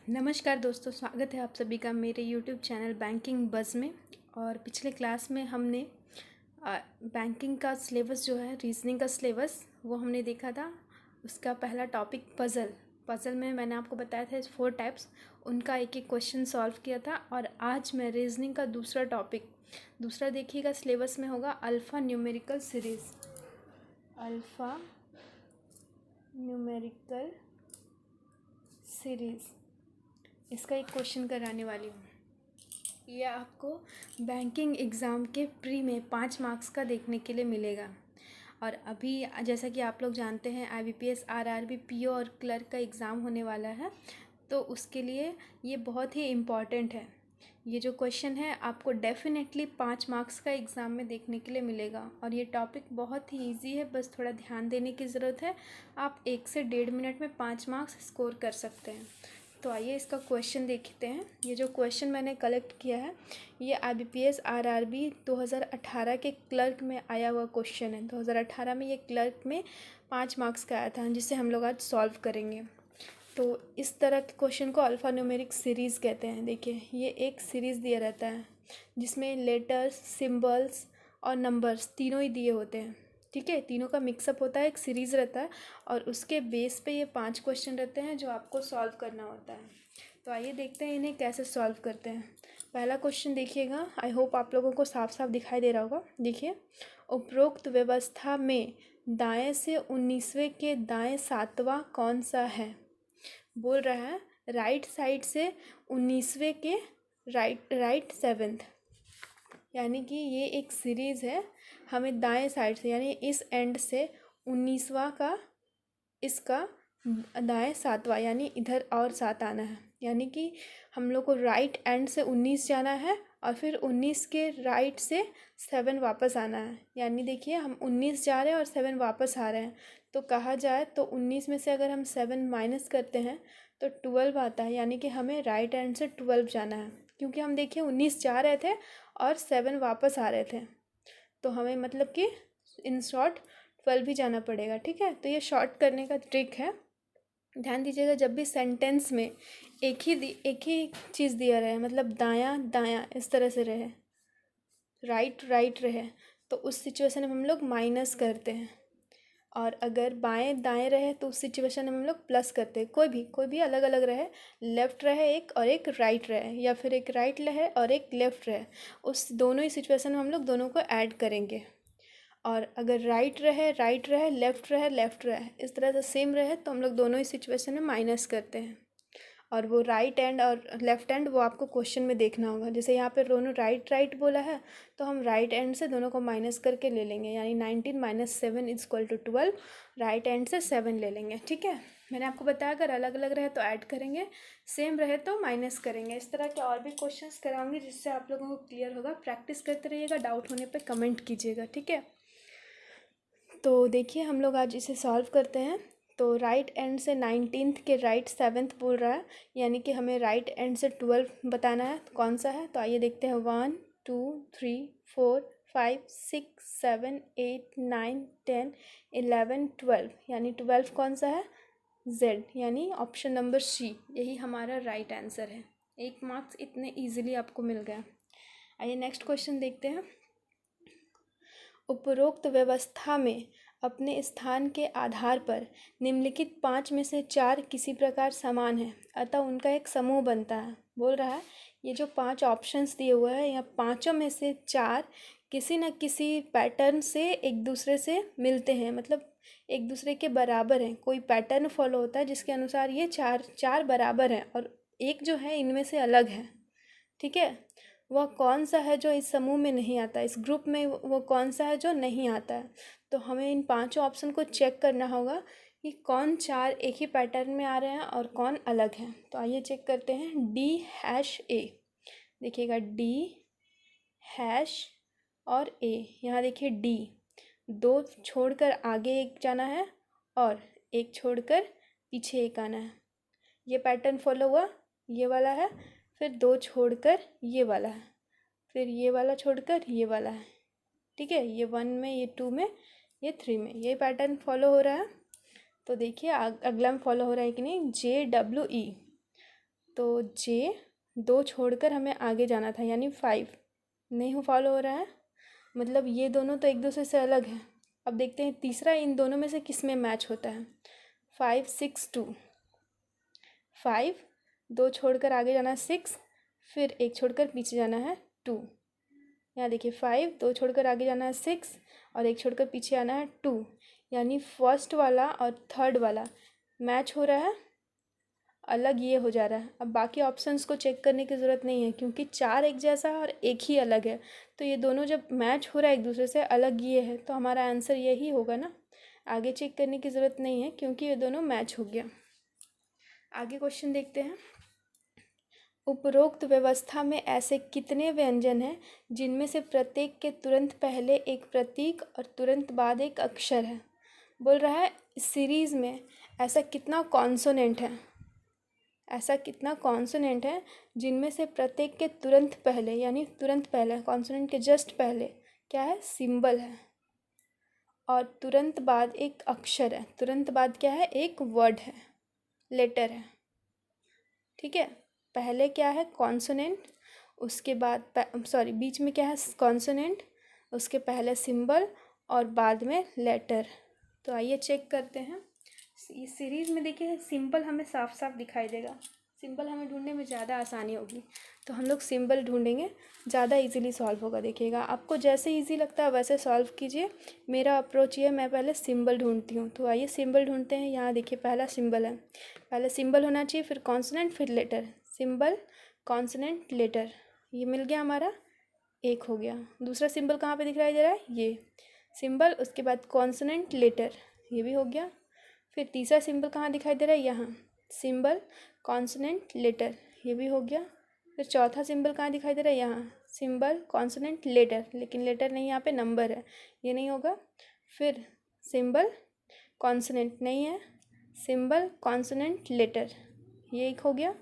नमस्कार दोस्तों, स्वागत है आप सभी का मेरे YouTube चैनल बैंकिंग बज़ में। और पिछले क्लास में हमने बैंकिंग का सिलेबस जो है, रीजनिंग का सिलेबस, वो हमने देखा था। उसका पहला टॉपिक पज़ल में मैंने आपको बताया था 4 टाइप्स, उनका एक एक क्वेश्चन सॉल्व किया था। और आज मैं रीजनिंग का दूसरा देखिएगा सिलेबस में होगा अल्फ़ा न्यूमेरिकल सीरीज़। इसका एक क्वेश्चन कराने वाली हूँ। यह आपको बैंकिंग एग्ज़ाम के प्री में 5 मार्क्स का देखने के लिए मिलेगा। और अभी जैसा कि आप लोग जानते हैं, IBPS, RRB, PO और क्लर्क का एग्ज़ाम होने वाला है, तो उसके लिए ये बहुत ही इम्पॉर्टेंट है। ये जो क्वेश्चन है आपको डेफिनेटली 5 मार्क्स का एग्ज़ाम में देखने के लिए मिलेगा। और ये टॉपिक बहुत ही इजी है, बस थोड़ा ध्यान देने की ज़रूरत है। आप 1 से 1.5 मिनट में 5 मार्क्स स्कोर कर सकते हैं। तो आइए इसका क्वेश्चन देखते हैं। ये जो क्वेश्चन मैंने कलेक्ट किया है, ये IBPS RRB 2018 के क्लर्क में आया हुआ क्वेश्चन है। 2018 में ये क्लर्क में 5 मार्क्स का आया था, जिसे हम लोग आज सॉल्व करेंगे। तो इस तरह के क्वेश्चन को अल्फ़ा न्यूमेरिक सीरीज़ कहते हैं। देखिए, ये एक सीरीज़ दिया रहता है जिसमें लेटर्स, सिंबल्स और नंबर्स तीनों ही दिए होते हैं। ठीक है, तीनों का मिक्सअप होता है, एक सीरीज़ रहता है, और उसके बेस पे ये 5 क्वेश्चन रहते हैं जो आपको सॉल्व करना होता है। तो आइए देखते हैं इन्हें कैसे सॉल्व करते हैं। पहला क्वेश्चन देखिएगा, आई होप आप लोगों को साफ साफ दिखाई दे रहा होगा। देखिए, उपरोक्त व्यवस्था में दाएं से 19वें के दाएं 7वां कौन सा है। बोल रहा है राइट साइड से 19वें के राइट 7th, यानी कि ये एक सीरीज़ है। हमें दाएं साइड से, यानी इस एंड से 19वां का, इसका दाएं 7वां, यानी इधर और 7 आना है। यानी कि हम लोग को राइट एंड से 19 जाना है और फिर 19 के राइट से 7 वापस आना है। यानी देखिए, हम 19 जा रहे हैं और 7 वापस आ रहे हैं। तो कहा जाए तो 19 में से अगर हम 7 माइनस करते हैं तो 12 आता है। यानी कि हमें राइट एंड से 12 जाना है, क्योंकि हम देखिए 19 जा रहे थे और 7 वापस आ रहे थे, तो हमें मतलब कि इन शॉर्ट 12 भी जाना पड़ेगा। ठीक है, तो ये शॉर्ट करने का ट्रिक है। ध्यान दीजिएगा, जब भी सेंटेंस में एक ही चीज़ दिया रहे, मतलब दायां दायां इस तरह से रहे, राइट राइट रहे, तो उस सिचुएशन में हम लोग माइनस करते हैं। और अगर बाएं दाएं रहे तो उस सिचुएशन में हम लोग प्लस करते हैं। कोई भी अलग अलग रहे, लेफ़्ट रहे एक और एक राइट रहे, या फिर एक राइट रहे और एक लेफ़्ट रहे, उस दोनों ही सिचुएशन में हम लोग दोनों को ऐड करेंगे। और अगर राइट रहे, लेफ़्ट रहे, इस तरह से सेम रहे, तो हम लोग दोनों ही सिचुएशन में माइनस करते हैं। और वो राइट एंड और लेफ़्ट एंड वो आपको क्वेश्चन में देखना होगा। जैसे यहाँ पे दोनों राइट बोला है, तो हम राइट एंड से दोनों को माइनस करके ले लेंगे, यानी 19 - 7 = 12। राइट एंड से 7 ले लेंगे। ठीक है, मैंने आपको बताया अगर अलग अलग रहे तो ऐड करेंगे, सेम रहे तो माइनस करेंगे। इस तरह के और भी क्वेश्चंस कराऊंगी जिससे आप लोगों को क्लियर होगा। प्रैक्टिस करते रहिएगा, डाउट होने पर कमेंट कीजिएगा। ठीक है, तो देखिए हम लोग आज इसे सॉल्व करते हैं। तो राइट एंड से 19th के राइट 7th बोल रहा है, यानी कि हमें राइट एंड से 12 बताना है, कौन सा है। तो आइए देखते हैं, 1 2 3 4 5 6 7 8 9 10 11 12, यानी 12 कौन सा है, Z, यानी ऑप्शन नंबर C, यही हमारा राइट आंसर है। 1 मार्क्स इतने ईजिली आपको मिल गया। आइए नेक्स्ट क्वेश्चन देखते हैं। उपरोक्त व्यवस्था में अपने स्थान के आधार पर निम्नलिखित 5 में से 4 किसी प्रकार समान हैं, अतः उनका एक समूह बनता है। बोल रहा है ये जो 5 ऑप्शंस दिए हुए हैं, यहाँ पाँचों में से 4 किसी न किसी पैटर्न से एक दूसरे से मिलते हैं, मतलब एक दूसरे के बराबर हैं। कोई पैटर्न फॉलो होता है जिसके अनुसार ये चार बराबर हैं और एक जो है इनमें से अलग है। ठीक है, वह कौन सा है जो इस समूह में नहीं आता, इस ग्रुप में वो कौन सा है जो नहीं आता है। तो हमें इन पांचों ऑप्शन को चेक करना होगा कि कौन 4 एक ही पैटर्न में आ रहे हैं और कौन अलग हैं। तो आइए चेक करते हैं। D#A, देखिएगा D# और A। यहाँ देखिए D, 2 छोड़कर आगे एक जाना है और 1 छोड़कर पीछे एक आना है। ये पैटर्न फॉलो हुआ, ये वाला है, फिर 2 छोड़कर ये वाला है, फिर ये वाला छोड़कर ये वाला है। ठीक है, ये 1 में, ये 2 में, ये 3 में, ये पैटर्न फॉलो हो रहा है। तो देखिए अगला में फॉलो हो रहा है कि नहीं, JWE। तो जे, 2 छोड़कर हमें आगे जाना था यानी 5 नहीं फॉलो हो रहा है, मतलब ये दोनों तो एक दूसरे से अलग है। अब देखते हैं तीसरा इन दोनों में से किस में मैच होता है। 5 6 2, 5, 2 छोड़कर आगे जाना है 6, फिर एक छोड़कर पीछे जाना है 2। यहाँ देखिए 5, 2 छोड़कर आगे जाना है 6 और एक छोड़कर पीछे आना है 2, यानी फर्स्ट वाला और थर्ड वाला मैच हो रहा है, अलग ये हो जा रहा है। अब बाकी ऑप्शंस को चेक करने की ज़रूरत नहीं है क्योंकि 4 एक जैसा है और एक ही अलग है, तो ये दोनों जब मैच हो रहा है एक दूसरे से, अलग ये है, तो हमारा आंसर यही होगा ना। आगे चेक करने की ज़रूरत नहीं है क्योंकि ये दोनों मैच हो गया। आगे क्वेश्चन देखते हैं। उपरोक्त व्यवस्था में ऐसे कितने व्यंजन हैं जिनमें से प्रत्येक के तुरंत पहले एक प्रतीक और तुरंत बाद एक अक्षर है। बोल रहा है इस सीरीज़ में ऐसा कितना कॉन्सोनेंट है, ऐसा कितना कॉन्सोनेंट है जिनमें से प्रत्येक के तुरंत पहले, यानी तुरंत पहले कॉन्सोनेंट के जस्ट पहले क्या है, सिंबल है, और तुरंत बाद एक अक्षर है। तुरंत बाद क्या है, एक वर्ड है, लेटर है। ठीक है, पहले क्या है कॉन्सोनेंट, उसके बाद बीच में क्या है कॉन्सोनेंट, उसके पहले सिंबल और बाद में लेटर। तो आइए चेक करते हैं। इस सीरीज़ में देखिए सिंबल हमें साफ साफ दिखाई देगा, सिंबल हमें ढूंढने में ज़्यादा आसानी होगी, तो हम लोग सिंबल ढूंढेंगे, ज़्यादा इजीली सॉल्व होगा। देखिएगा आपको जैसे इजी लगता है वैसे सॉल्व कीजिए। मेरा अप्रोच ये है, मैं पहले सिंबल ढूंढती हूँ। तो आइए सिंबल ढूंढते हैं। यहाँ देखिए पहला सिंबल है, पहले सिंबल होना चाहिए, फिर कॉन्सोनेंट, फिर लेटर, सिंबल कॉन्सोनेंट लेटर, ये मिल गया हमारा, एक हो गया। दूसरा सिंबल कहाँ पे दिखाई दे रहा है, ये सिंबल, उसके बाद कॉन्सोनेंट लेटर, ये भी हो गया। फिर तीसरा सिंबल कहाँ दिखाई दे रहा है, यहाँ सिंबल कॉन्सोनेंट लेटर, ये भी हो गया। फिर चौथा सिंबल कहाँ दिखाई दे रहा है, यहाँ सिंबल कॉन्सोनेंट लेटर, लेकिन लेटर नहीं, यहाँ पे नंबर है, ये नहीं होगा। फिर सिंबल कॉन्सोनेंट नहीं है, सिंबल कॉन्सोनेंट लेटर, ये एक हो गया,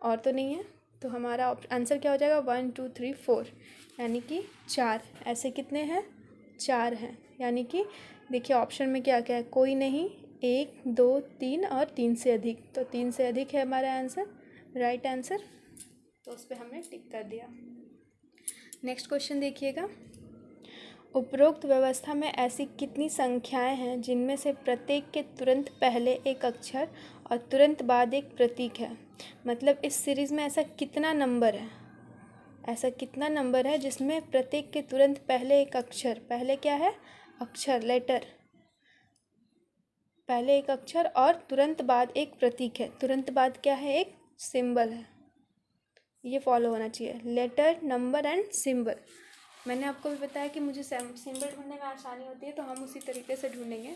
और तो नहीं है। तो हमारा आंसर क्या हो जाएगा, 1 2 3 4, यानी कि 4। ऐसे कितने हैं, 4 हैं, यानी कि देखिए ऑप्शन में क्या क्या है, कोई नहीं, 1 2 3 और 3 से अधिक, तो 3 से अधिक है हमारा आंसर, राइट आंसर। तो उस पर हमने टिक कर दिया। नेक्स्ट क्वेश्चन देखिएगा। उपरोक्त व्यवस्था में ऐसी कितनी संख्याएं हैं जिनमें से प्रत्येक के तुरंत पहले एक अक्षर और तुरंत बाद एक प्रतीक है। मतलब इस सीरीज़ में ऐसा कितना नंबर है, ऐसा कितना नंबर है जिसमें प्रत्येक के तुरंत पहले एक अक्षर, पहले क्या है अक्षर, लेटर, पहले एक अक्षर और तुरंत बाद एक प्रतीक है, तुरंत बाद क्या है, एक सिंबल है। ये फॉलो होना चाहिए, लेटर, नंबर एंड सिंबल। मैंने आपको भी बताया कि मुझे सिंबल ढूंढने में आसानी होती है, तो हम उसी तरीके से ढूंढेंगे।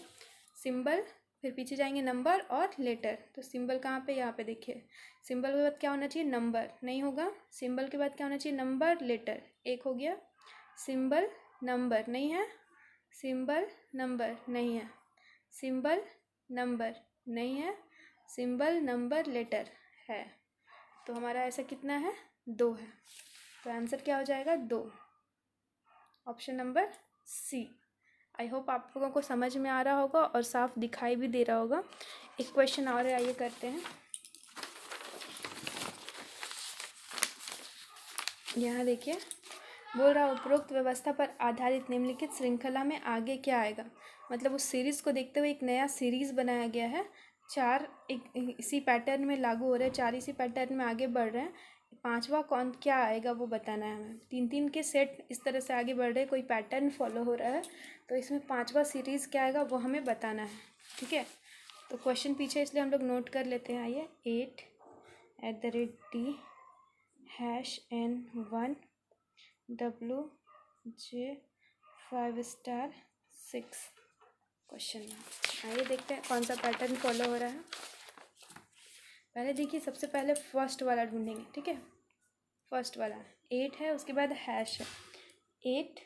सिंबल, फिर पीछे जाएंगे नंबर और लेटर। तो सिंबल कहाँ पे, यहाँ पे देखिए, सिंबल के बाद क्या होना चाहिए, नंबर, नहीं होगा। सिंबल के बाद क्या होना चाहिए, नंबर, लेटर, एक हो गया। सिंबल नंबर नहीं है, सिंबल नंबर नहीं है, सिंबल नंबर नहीं है, सिंबल नंबर लेटर है। तो हमारा ऐसा कितना है, 2 है। तो आंसर क्या हो जाएगा, 2, option number C. I hope आप लोगों को समझ में आ रहा होगा और साफ दिखाई भी दे रहा होगा। एक क्वेश्चन और है, आइए करते हैं। यहाँ देखिए, बोल रहा उपरोक्त व्यवस्था पर आधारित निम्नलिखित श्रृंखला में आगे क्या आएगा। मतलब उस सीरीज़ को देखते हुए एक नया सीरीज़ बनाया गया है, 4 एक इसी पैटर्न में लागू हो रहे हैं, 4 इसी पैटर्न में आगे बढ़ रहे हैं। पांचवा कौन क्या आएगा वो बताना है हमें। 3-3 के सेट इस तरह से आगे बढ़ रहे हैं, कोई पैटर्न फॉलो हो रहा है, तो इसमें पांचवा सीरीज़ क्या आएगा वो हमें बताना है। ठीक है, तो क्वेश्चन पीछे इसलिए हम लोग नोट कर लेते हैं। आइए, 8 #D#N1 WJ 5 स्टार 6 क्वेश्चन। आइए देखते हैं कौन सा पैटर्न फॉलो हो रहा है। पहले देखिए, सबसे पहले फर्स्ट वाला ढूंढेंगे। ठीक है, फर्स्ट वाला 8 है, उसके बाद हैश है 8,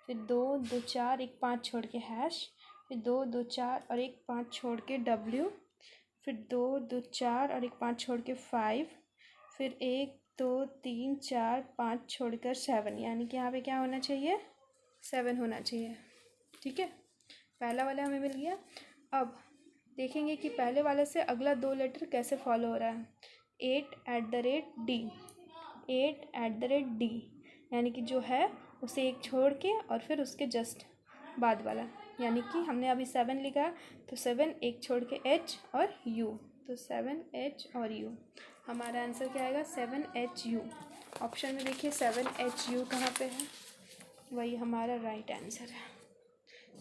फिर 2 2 4 1 5 छोड़ के हैश, फिर 2 2 4 और 1 5 छोड़ के W, फिर 2 2 4 और 1 5 छोड़ के 5, फिर 1 2 3 4 5 छोड़कर 7, यानी कि यहाँ पे क्या होना चाहिए, 7 होना चाहिए। ठीक है, पहला वाला हमें मिल गया। अब देखेंगे कि पहले वाले से अगला 2 लेटर कैसे फॉलो हो रहा है। 8@d, 8@d, यानी कि जो है उसे एक छोड़ के और फिर उसके जस्ट बाद वाला, यानी कि हमने अभी 7 लिखा तो 7 एक छोड़ के h और u, तो 7h और u। हमारा आंसर क्या आएगा? 7HU। ऑप्शन में देखिए 7HU कहाँ पे है, वही हमारा राइट आंसर है।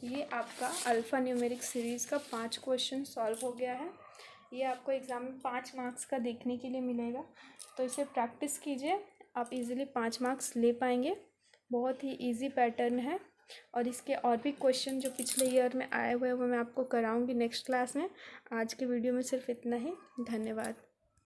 ये आपका अल्फ़ा न्यूमेरिक सीरीज़ का 5 क्वेश्चन सॉल्व हो गया है। ये आपको एग्ज़ाम में 5 मार्क्स का देखने के लिए मिलेगा, तो इसे प्रैक्टिस कीजिए, आप इजीली 5 मार्क्स ले पाएंगे। बहुत ही इजी पैटर्न है, और इसके और भी क्वेश्चन जो पिछले ईयर में आए हुए हैं वो मैं आपको कराऊंगी नेक्स्ट क्लास में। आज के वीडियो में सिर्फ इतना ही। धन्यवाद।